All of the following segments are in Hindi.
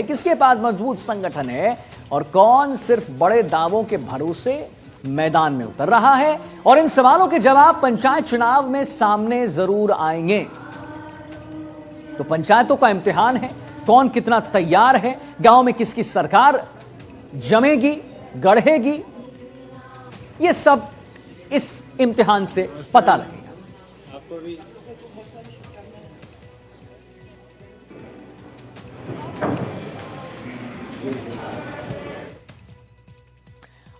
किसके पास मजबूत संगठन है और कौन सिर्फ बड़े दावों के भरोसे मैदान में उतर रहा है, और इन सवालों के जवाब पंचायत चुनाव में सामने जरूर आएंगे। तो पंचायतों का इम्तिहान है, कौन कितना तैयार है, गांव में किसकी सरकार जमेगी, गढ़ेगी, यह सब इस इम्तिहान से पता लगेगा।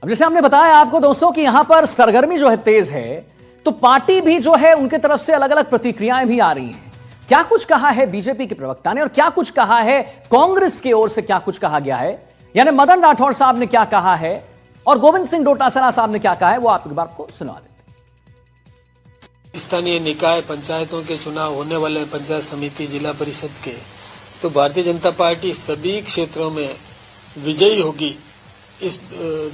अब जैसे हमने बताया आपको दोस्तों कि यहां पर सरगर्मी जो है तेज है, तो पार्टी भी जो है उनके तरफ से अलग अलग प्रतिक्रियाएं भी आ रही हैं। क्या कुछ कहा है बीजेपी के प्रवक्ता ने और क्या कुछ कहा है कांग्रेस की ओर से, क्या कुछ कहा गया है, यानी मदन राठौड़ साहब ने क्या कहा है और गोविंद सिंह डोटासरा साहब ने क्या कहा है, वो आप एक बार को सुना देते। स्थानीय निकाय पंचायतों के चुनाव होने वाले, पंचायत समिति, जिला परिषद के, तो भारतीय जनता पार्टी सभी क्षेत्रों में विजयी होगी। इस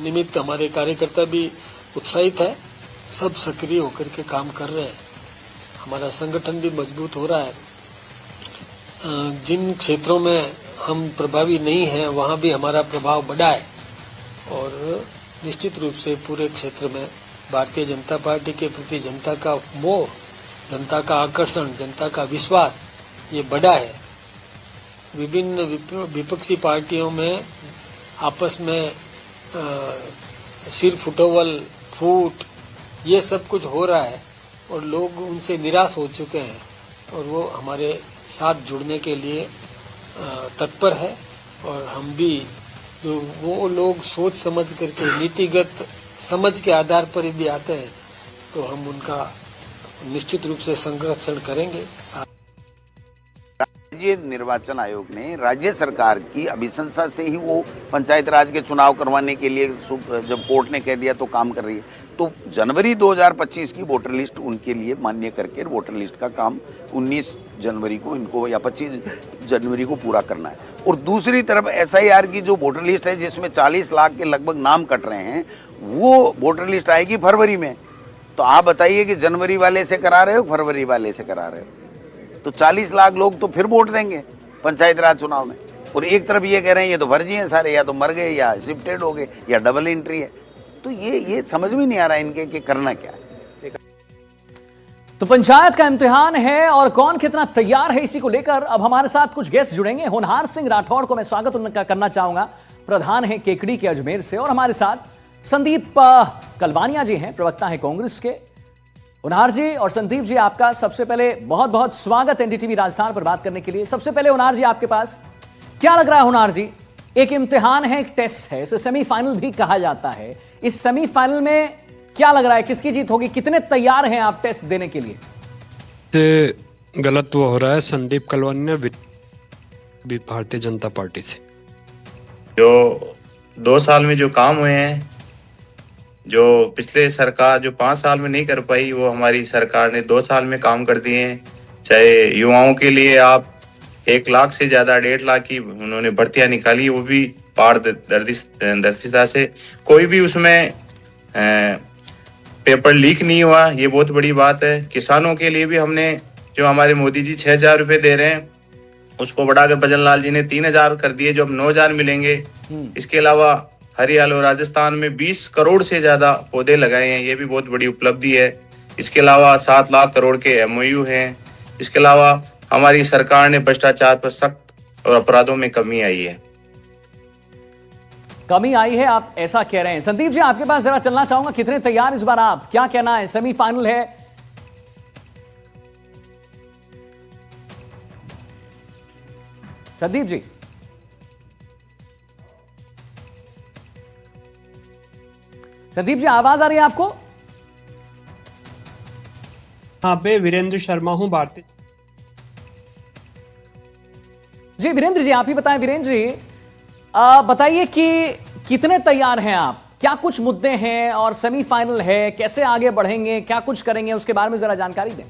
निमित्त हमारे कार्यकर्ता भी उत्साहित है, सब सक्रिय होकर के काम कर रहे हैं। हमारा संगठन भी मजबूत हो रहा है। जिन क्षेत्रों में हम प्रभावी नहीं हैं वहां भी हमारा प्रभाव बढ़ा है और निश्चित रूप से पूरे क्षेत्र में भारतीय जनता पार्टी के प्रति जनता का मोह, जनता का आकर्षण, जनता का विश्वास ये बढ़ा है। विभिन्न विपक्षी पार्टियों में आपस में सिर फुटोवल, फूट, ये सब कुछ हो रहा है और लोग उनसे निराश हो चुके हैं और वो हमारे साथ जुड़ने के लिए तत्पर है। और हम भी जो वो लोग सोच समझ करके, नीतिगत समझ के आधार पर यदि आते हैं तो हम उनका निश्चित रूप से संरक्षण करेंगे। राज्य निर्वाचन आयोग ने राज्य सरकार की अभिशंसा से ही वो पंचायत राज के चुनाव करवाने के लिए, जब कोर्ट ने कह दिया तो काम कर रही है। तो जनवरी 2025 की वोटर लिस्ट उनके लिए मान्य करके वोटर लिस्ट का काम 19 जनवरी को इनको या 25 जनवरी को पूरा करना है। और दूसरी तरफ एसआईआर की जो वोटर लिस्ट है जिसमें 40 लाख के लगभग नाम कट रहे हैं, वो वोटर लिस्ट आएगी फरवरी में। तो आप बताइए कि जनवरी वाले से करा रहे हो, फरवरी वाले से करा रहे हो, तो 40 लाख लोग तो फिर वोट देंगे पंचायत राज चुनाव में। और एक तरफ ये कह रहे हैं ये तो फर्जी हैं सारे, या तो मर गए या शिफ्टेड हो गए या डबल एंट्री है। तो ये समझ में नहीं आ रहा इनके कि करना क्या है। तो पंचायत का इम्तिहान है और कौन कितना तैयार है, इसी को लेकर अब हमारे साथ कुछ गेस्ट जुड़ेंगे। होनहार सिंह राठौड़ को मैं स्वागत उनका करना चाहूंगा, प्रधान है केकड़ी के अजमेर से, और हमारे साथ संदीप कलवानिया जी हैं, प्रवक्ता हैं कांग्रेस के। होनहार जी और संदीप जी, आपका सबसे पहले बहुत बहुत स्वागत एनडीटीवी राजस्थान पर बात करने के लिए। सबसे पहले होनहार जी, आपके पास क्या लग रहा है? होनहार जी, एक इम्तिहान है, एक टेस्ट है, इसे सेमीफाइनल भी कहा जाता है। इस सेमीफाइनल में क्या लग रहा है, किसकी जीत होगी? कितने तैयार हैं आप टेस्ट देने के लिए? गलत वो हो रहा है। संदीप कलवानिया भारतीय जनता पार्टी से। जो 2 साल में जो काम हुए हैं, जो पिछले सरकार जो 5 साल में नहीं कर पाई, वो हमारी सरकार ने 2 साल में काम कर दिए हैं। चाहे युवाओं के लिए आप 1 लाख से ज्यादा 1.5 लाख की उन्होंने भर्तियां निकाली, वो भी पारदर्शिता से। कोई भी उसमें पेपर लीक नहीं हुआ, ये बहुत बड़ी बात है। किसानों के लिए भी हमने, जो हमारे मोदी जी 6,000 रुपए दे रहे हैं, उसको बढ़ाकर भजन लाल जी ने 3,000 कर दिए, जो अब 9,000 मिलेंगे। इसके अलावा हरियाणा और राजस्थान में 20 करोड़ से ज्यादा पौधे लगाए हैं, ये भी बहुत बड़ी उपलब्धि है। इसके अलावा 7 लाख करोड़ के एमओयू हैं। इसके अलावा हमारी सरकार ने भ्रष्टाचार पर सख्त और अपराधों में कमी आई है। कमी आई है, आप ऐसा कह रहे हैं। संदीप जी, आपके पास जरा चलना चाहूंगा, कितने तैयार इस बार आप? क्या कहना है? सेमीफाइनल है, संदीप जी। संदीप जी, आवाज आ रही है आपको? हाँ पे वीरेंद्र शर्मा हूं, भारतीय। जी वीरेंद्र जी, आप ही बताएं। वीरेंद्र जी, बताइए कि कितने तैयार हैं आप, क्या कुछ मुद्दे हैं, और सेमीफाइनल है, कैसे आगे बढ़ेंगे, क्या कुछ करेंगे, उसके बारे में जरा जानकारी दें।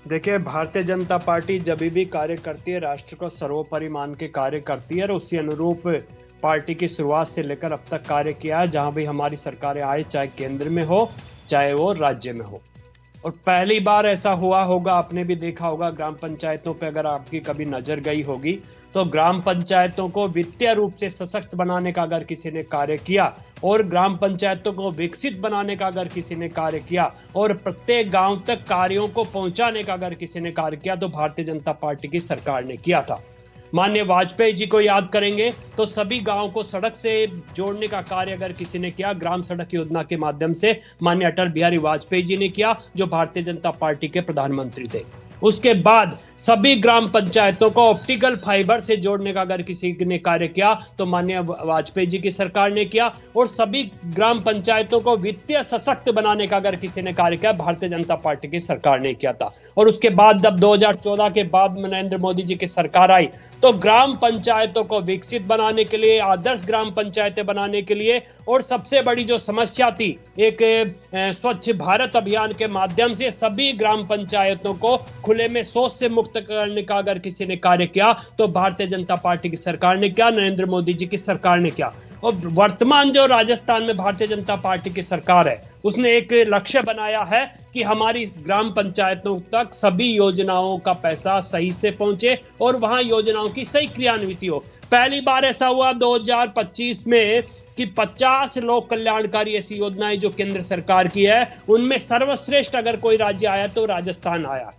देखिए, भारतीय जनता पार्टी जब भी कार्य करती है, राष्ट्र को सर्वोपरि मान के कार्य करती है और उसी अनुरूप पार्टी की शुरुआत से लेकर अब तक कार्य किया है। जहां भी हमारी सरकारें आए, चाहे केंद्र में हो चाहे वो राज्य में हो। और पहली बार ऐसा हुआ होगा, आपने भी देखा होगा ग्राम पंचायतों पे, अगर आपकी कभी नजर गई होगी तो ग्राम पंचायतों को वित्तीय रूप से सशक्त बनाने का अगर किसी ने कार्य किया और ग्राम पंचायतों को विकसित बनाने का अगर किसी ने कार्य किया और प्रत्येक गांव तक कार्यों को पहुंचाने का अगर किसी ने कार्य किया तो भारतीय जनता पार्टी की सरकार ने किया था। माननीय वाजपेयी जी को याद करेंगे तो सभी गांव को सड़क से जोड़ने का कार्य अगर किसी ने किया, ग्राम सड़क योजना के माध्यम से माननीय अटल बिहारी वाजपेयी जी ने किया, जो भारतीय जनता पार्टी के प्रधानमंत्री थे। उसके बाद सभी ग्राम पंचायतों को ऑप्टिकल फाइबर से जोड़ने का अगर किसी ने कार्य किया तो माननीय वाजपेयी जी की सरकार ने किया, और सभी ग्राम पंचायतों को वित्तीय सशक्त बनाने का अगर किसी ने कार्य किया, भारतीय जनता पार्टी की सरकार ने किया था। और उसके बाद जब 2014 के बाद नरेंद्र मोदी जी की सरकार आई तो ग्राम पंचायतों को विकसित बनाने के लिए, आदर्श ग्राम पंचायतें बनाने के लिए, और सबसे बड़ी जो समस्या थी एक स्वच्छ भारत अभियान के माध्यम से सभी ग्राम पंचायतों को खुले में शौच से मुक्त करने का अगर किसी ने कार्य किया तो भारतीय जनता पार्टी की सरकार ने किया, नरेंद्र मोदी जी की सरकार ने किया। और वर्तमान जो राजस्थान में भारतीय जनता पार्टी की सरकार है उसने एक लक्ष्य बनाया है कि हमारी ग्राम पंचायतों तक सभी योजनाओं का पैसा सही से पहुंचे और वहां योजनाओं की सही क्रियान्विति हो। पहली बार ऐसा हुआ 2025 में कि 50 लोक कल्याणकारी ऐसी योजनाएं जो केंद्र सरकार की है उनमें सर्वश्रेष्ठ अगर कोई राज्य आया तो राजस्थान आया।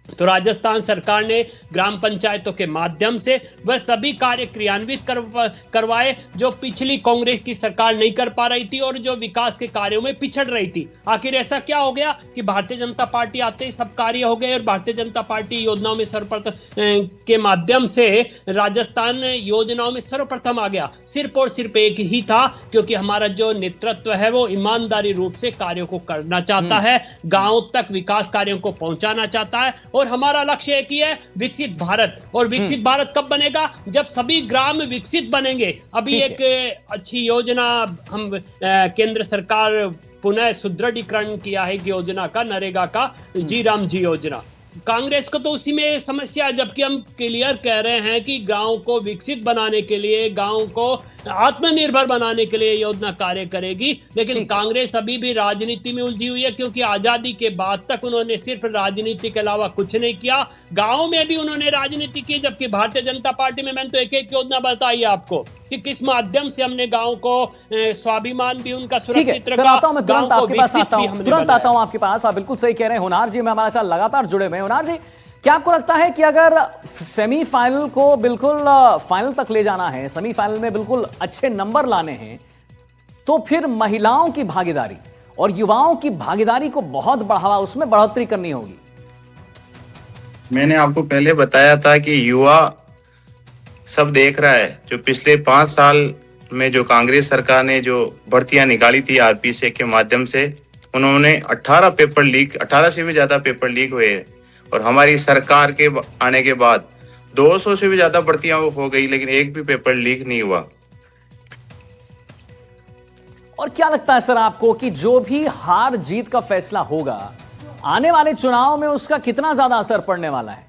तो राजस्थान सरकार ने ग्राम पंचायतों के माध्यम से वह सभी कार्य क्रियान्वित करवाए जो पिछली कांग्रेस की सरकार नहीं कर पा रही थी और जो विकास के कार्यों में पिछड़ रही थी। आखिर ऐसा क्या हो गया कि भारतीय जनता पार्टी आते ही सब कार्य हो गए और भारतीय जनता पार्टी योजनाओं में सर्वप्रथम के माध्यम से राजस्थान योजनाओं में सर्वप्रथम आ गया? सिर्फ और सिर्फ एक ही था, क्योंकि हमारा जो नेतृत्व है वो ईमानदारी रूप से कार्यों को करना चाहता है, गांव तक विकास कार्यों को पहुंचाना चाहता है, और हमारा लक्ष्य एक ही है, विकसित भारत। और विकसित भारत कब बनेगा? जब सभी ग्राम विकसित बनेंगे। अभी एक अच्छी योजना हम केंद्र सरकार पुनः सुदृढ़ीकरण किया है योजना का, नरेगा का, जी राम जी योजना। कांग्रेस को तो उसी में समस्या है, जबकि हम क्लियर कह रहे हैं कि गांव को विकसित बनाने के लिए, गांव को आत्मनिर्भर बनाने के लिए योजना कार्य करेगी। लेकिन कांग्रेस अभी भी राजनीति में उलझी हुई है, क्योंकि आजादी के बाद तक उन्होंने सिर्फ राजनीति के अलावा कुछ नहीं किया। गांव में भी उन्होंने राजनीति की, जबकि भारतीय जनता पार्टी में मैंने तो एक एक योजना बताई आपको कि किस माध्यम से हमने गांव को स्वाभिमान भी उनका सुरक्षित रखा। आता हूं मैं तुरंत आपके पास आता हूं, तुरंत आता हूं आपके पास। आप बिल्कुल सही कह रहे हैं। होनार जी में हमारे साथ लगातार जुड़े हुए हैं। होनार जी, क्या आपको लगता है कि अगर सेमीफाइनल को बिल्कुल फाइनल तक ले जाना है, सेमीफाइनल में बिल्कुल अच्छे नंबर लाने हैं, तो फिर महिलाओं की भागीदारी और युवाओं की भागीदारी को बहुत बढ़ावा, उसमें बढ़ोतरी करनी होगी? मैंने आपको पहले बताया था कि युवा सब देख रहा है। जो पिछले 5 साल में जो कांग्रेस सरकार ने जो भर्तियां निकाली थी आरपीसी के माध्यम से, उन्होंने 18 पेपर लीक, 18 से भी ज्यादा पेपर लीक हुए, और हमारी सरकार के आने के बाद 200 से भी ज्यादा भर्तियां हो गई, लेकिन एक भी पेपर लीक नहीं हुआ। और क्या लगता है सर आपको कि जो भी हार जीत का फैसला होगा आने वाले चुनाव में, उसका कितना ज्यादा असर पड़ने वाला है?